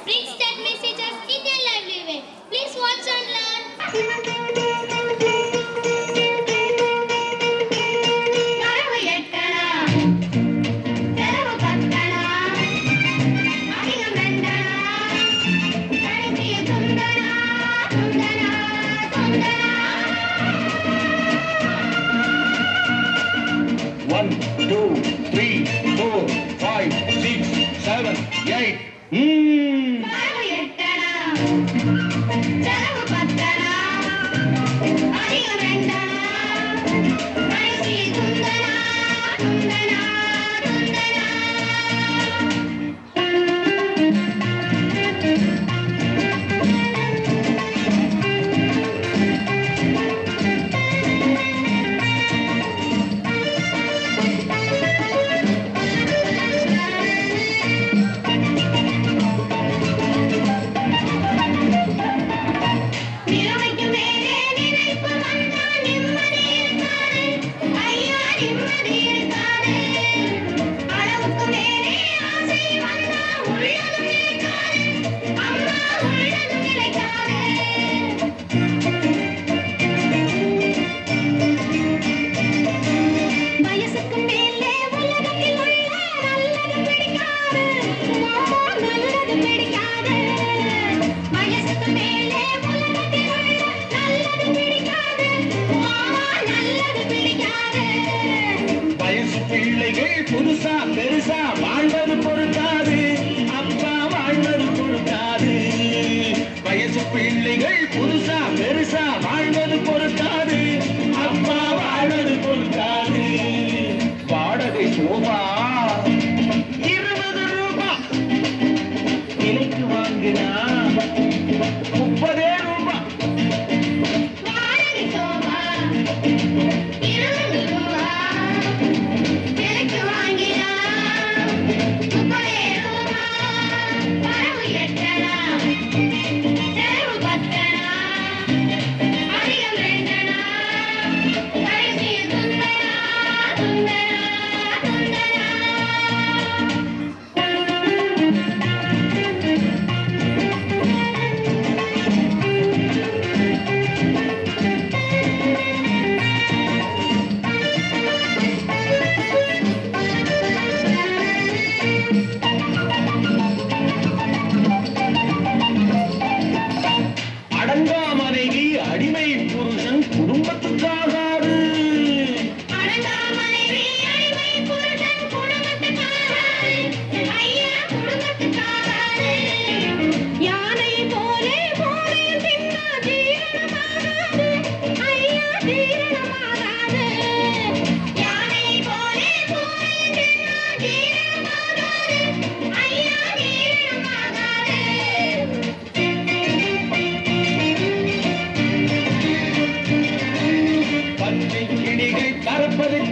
Brings that message as Indian livelihood. Please watch and learn. One, two, three, four, five, six, seven, eight. புதுசா பெருசா வாழ்வது பொறுக்காது, அப்பா வாழ்வது பொறுக்காது. வயசு பிள்ளைகள் புதுசா பெருசா வாழ்வது பொறுக்காது, அப்பா வாழ்வது பொறுக்காது. வாடகை சோபா 20 ரூபாய், விலைக்கு வாங்கினா 30 ரூபாய்.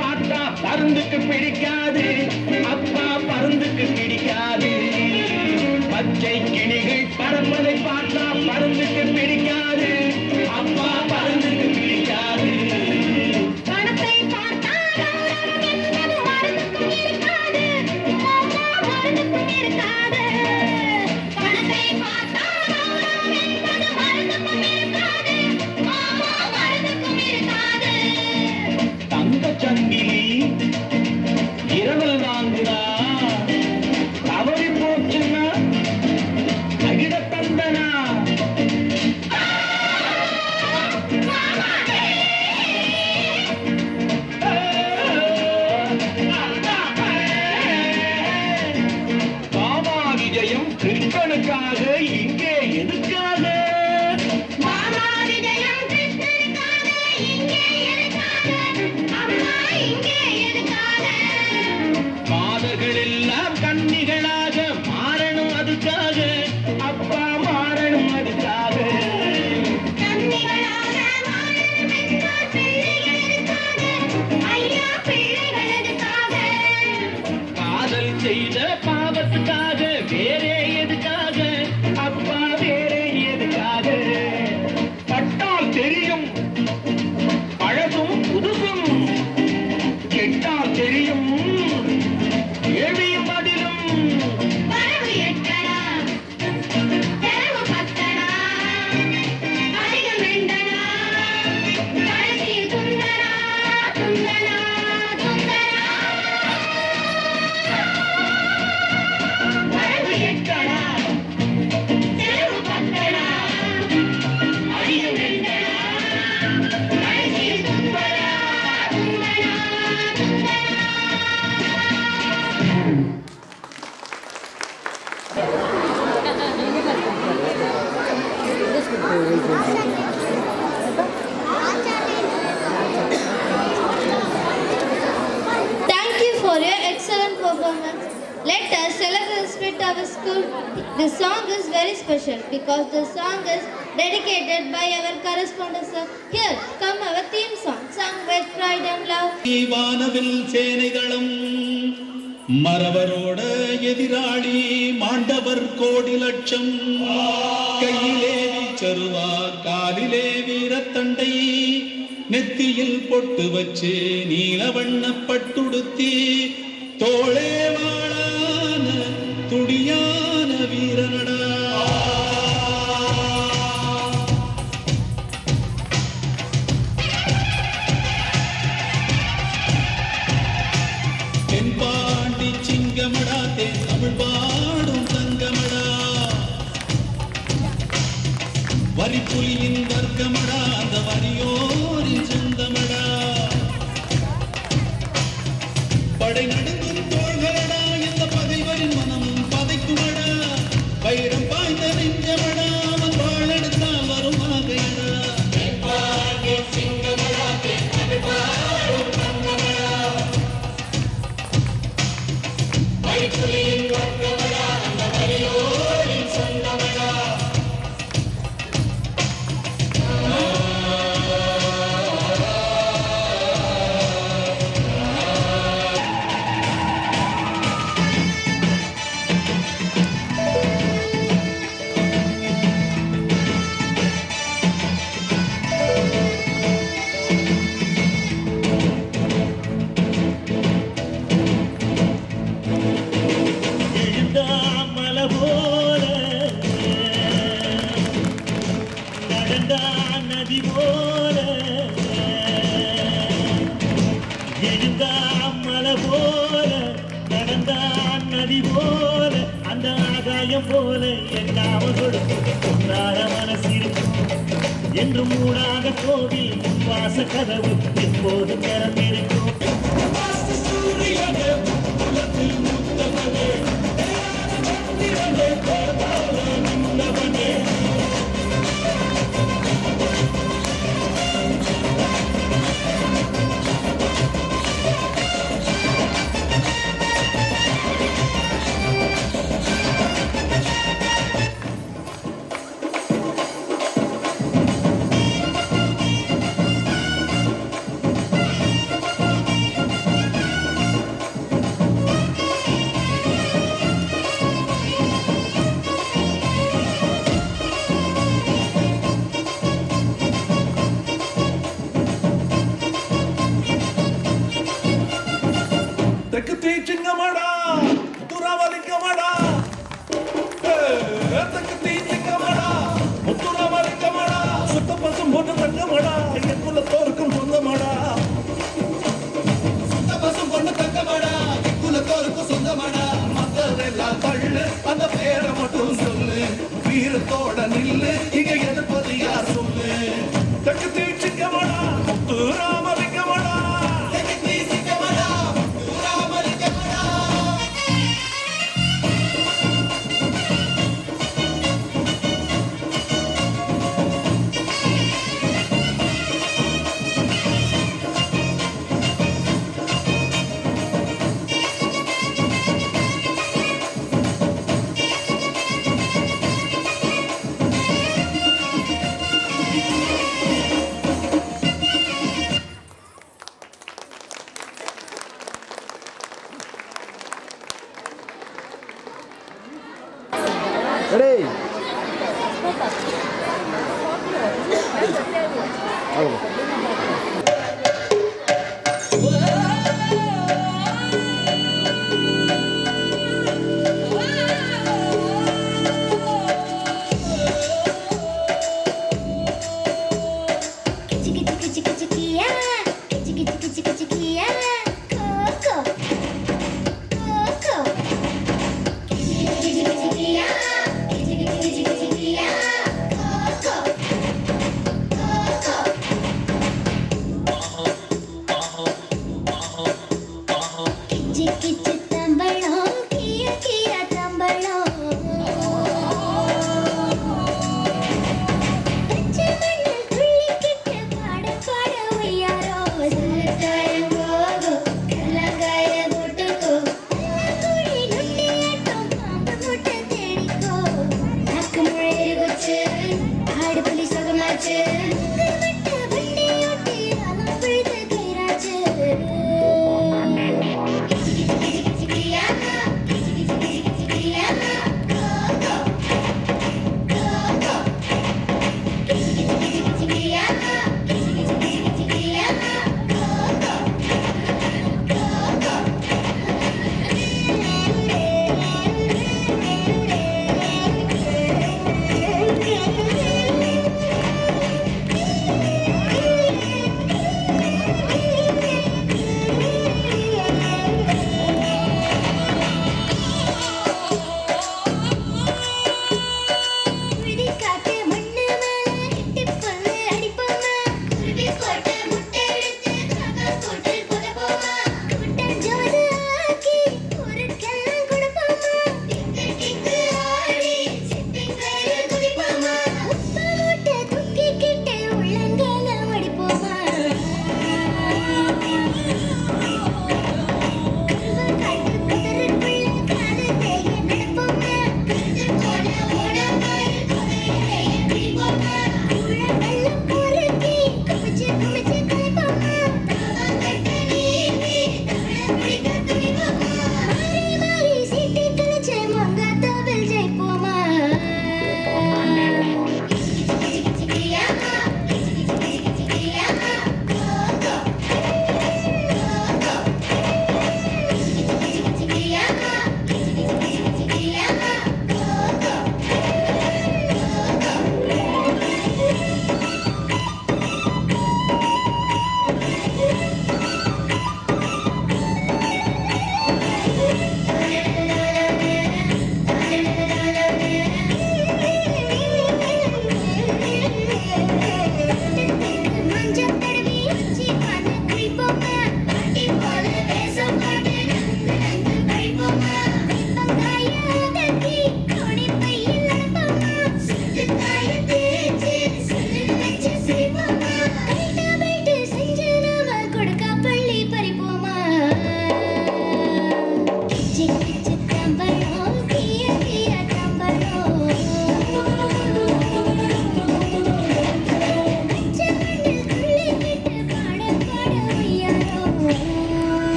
பார்த்தா பருந்துக்கு பிடிக்காது, அப்பா பருந்துக்கு பிடிக்காது. பச்சை கிளிகள் பறப்பதை பார்த்தா பருந்துக்கு பிடிக்காது, அப்பா பருந்துக்கு பிடிக்காது. பணத்தை பார்த்தால் கௌரவம் என்பது மருந்துக்கும் இருக்காது, மாமா மருந்துக்கும் இருக்காது. பணத்தை பார்த்தால் கௌரவம் என்பது மருந்துக்கும் இருக்காது, மாமா மருந்துக்கும் இருக்காது. தங்க சங்கிலி இரவல் வாங்குதா, தவறி போச்சுன்னா அகிட தந்தனா. மாமா விஜயம் கிருஷ்ணனுக்காக, இங்கே எதுக்காக? மாமா விஜயம் கிருஷ்ணனுக்காக, இங்கே எதுக்காக? அம்மா இங்கே எதுக்காக? மாதர்கள் எல்லாம் கன்னிகளாக மாறணும் அதுக்காக, அப்பா மாறணும் அதுக்காக. கன்னிகளாக மாறணும் என்றால் பிள்ளைகள் எதுக்காக? ஐயா பிள்ளைகள் எதுக்காக? காதல் செய்த பாவத்துக்காக, வேறே எதுக்காக? அப்பா வேறே எதுக்காக? பட்டால் தெரியும் பழசும் புதுசும், கெட்டால் தெரியும் கேள்வியும் பதிலும். வரவு எட்டனா, செலவு பத்தனா, அதிகம் ரெண்டனா, கடைசியில் துந்தனா, துந்தனா, துந்தனா. வரவு எட்டனா, செலவு பத்தனா, அதிகம் ரெண்டனா, கடைசியில் துந்தனா, துந்தனா, துந்தனா. Thank you for your excellent performance. Let us celebrate the spirit of our school. This song is very special because the song is dedicated by our correspondent sir. Here come our theme song, sung with pride and love. வானவில் சேனைகளும் மறவரோட எதிராளி மாண்டவர் கோடி லட்சம். கையிலே வீச்சருவா, காலிலே வீரத்தண்டை, நெத்தியில் பொட்டு வச்சு நீல வண்ண பட்டுடுத்தி, தோளே வாழான துடியான வீரனடா. தென்பாண்டி சிங்கமடா, தேன் தமிழ் பாடும் தங்கமடா. வரிப்புலியின் வர்க்கமடா, அந்த வரியோரின் சொந்தமடா. படை நடுங்கும் தோள்களடா, இந்த பகைவரின் மனமும் பதைக்குமடா. வைரம் பாய்ந்த நெஞ்சமடா, அவன் வாழெடுத்தால் வரும் ஆகையடா. எழுந்தாமல போல நடந்தா நதி போல, எழுந்தாமல போல நடந்தா நதி போல, அந்த ஆகாயம் போல என்னாம கொடுக்கும் பொன்னார மனசிருக்கும். என்று மூடாத கோவில் வாச கதவு எப்போது திறந்திருக்கும். தெக்கு தீச்சிங்கமாடா துராவலிங்கமாடா தெக்கு தீச்சிங்கமாடா முத்துராவலிங்கமாடா சுத்த பசும் போட்டு தங்கமாடா என் குலத்தோருக்கும் சொந்தமாடா சுத்த பசும் பொண்ணு தங்கமாடா குலத்தோருக்கும் சொந்தமாடா மத்ததெல்லாம் தள்ளு அந்த பேரை மட்டும் சொல்லு வீரத்தோட நில்லு இங்க எதிர்ப்பது யார் சொல்லு தெக்கு தீச்சிங்கமாடா முத்துராமலிங்கமாடா தெக்கு தீச்சிங்கமாடா முத்துராமலிங்கமாடா Ready? Coco.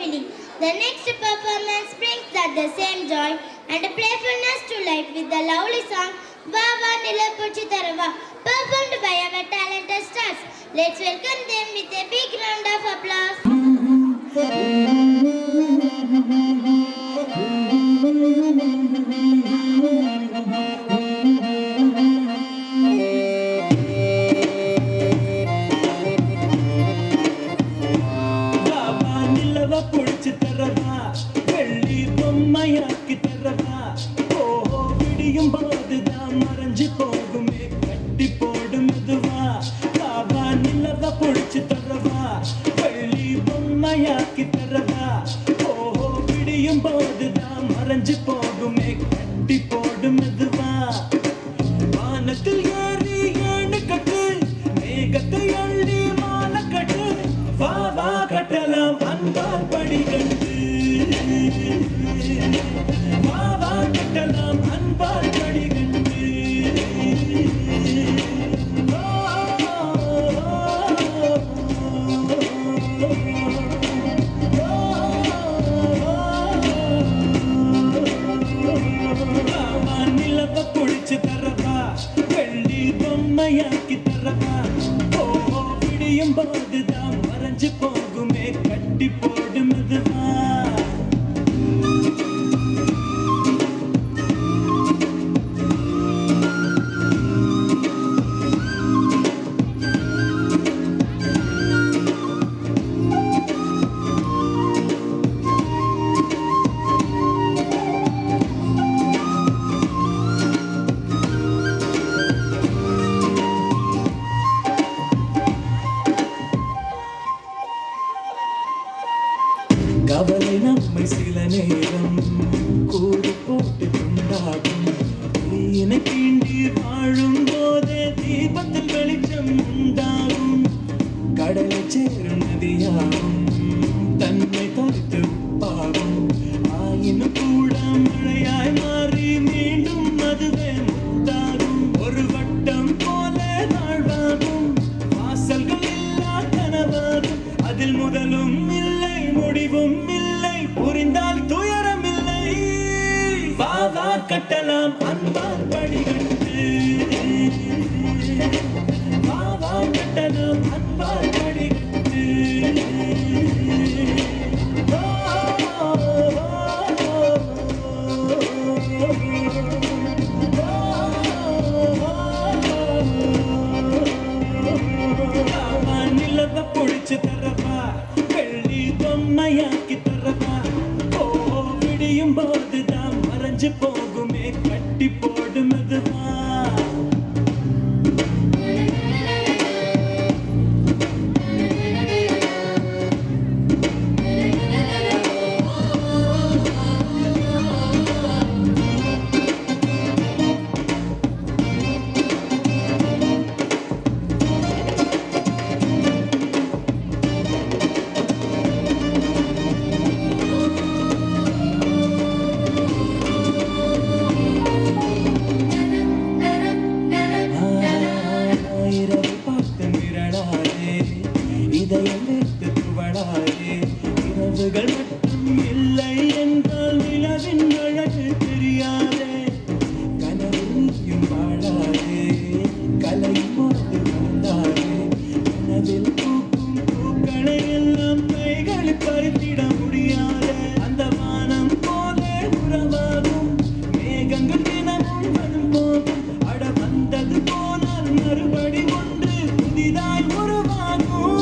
feeling. The next performance brings that the same joy and playfulness to life with the lovely song Va Va Nila Puchi Tarava, performed by our talented stars. Let's welcome them with a big round of applause. Baba நிலவ புடிச்சு தரவா, வெள்ளி பொம்மையாக்கி தரவா, ஓஹோ விடியும் போதுதான் மறைஞ்சு போகுமே கட்டி போடும் மெதுவா. பாபா நிலவ புடிச்சு தரவா, வெள்ளி பொம்மையாக்கி தரவா, ஓஹோ விடியும் போதுதான் மறைஞ்சு போகுமே கட்டி போடும் மெதுவா. வானத்தில் ஏறி ஏணு கட்டு, மேகத்தை அள்ளி மாலை கட்டு, வா வா கட்டலாம் அன்பால் படிக்கட்டு, வா வா கட்டலாம் அன்பால் படிக்கட்டு. நிலவ புடிச்சு தரவா, வெள்ளி பொம்மையாக்கி தரவா, ஓஹோ விடியும் போதுதான் மறைஞ்சு போகுமே கட்டி போடு மெதுவா. கவலை நம்மை சில நேரம் கூறு போட்டு கொண்டாடும், தீயினை கீண்டி வாழும் போதே தீபத்தில் வெளிச்சம் உண்டாகும். கடலை சேரும் நதியாகும் தன்னை தொலைத்து உப்பாகும், ஆயினும் கூட மழையாய் மாறி மீண்டும் அதுவே முத்தாகும். ஒரு வட்டம் போல வாழ்வாகும், வாசல்கள் இல்லா கனவாகும், அதில் முதலும் இல்லை முடிவும் இல்லை, புரிந்தால் துயரம் இல்லை. வா வா கட்டலாம் அன்பால் படிக்கட்டு, வா வா கட்டலாம் அன்பால் படிக்கட்டு. நிலவ புடிச்சு தரவா, வெள்ளி பொம்மையாக்கி தரவா, ஓ விடியும் போதுதான் மறைஞ்சு போகுமே கட்டி போடு மெதுவா. இரவு பார்த்து மிரளாதே, இதயம் வைத்து துவளாதே, இரவுகள் மட்டும் இல்லை என்றால் நிலவின் அழகு தெரியாதே. கனவு நீயும் வாழாதே, கலை போட்டு வந்தாதே, கனவில் பூக்கும் பூக்களை எல்லாம் கைகளில் பறித்திட முடியாதே. அந்த வானம் போல உறவாகும், மேகங்கள் தினமும் வரும் போகும், அட வந்தது போனால் மறுபடி ஒன்று புதிதாய் உருவாகும்.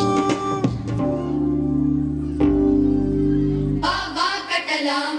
வா வா கட்டலாம்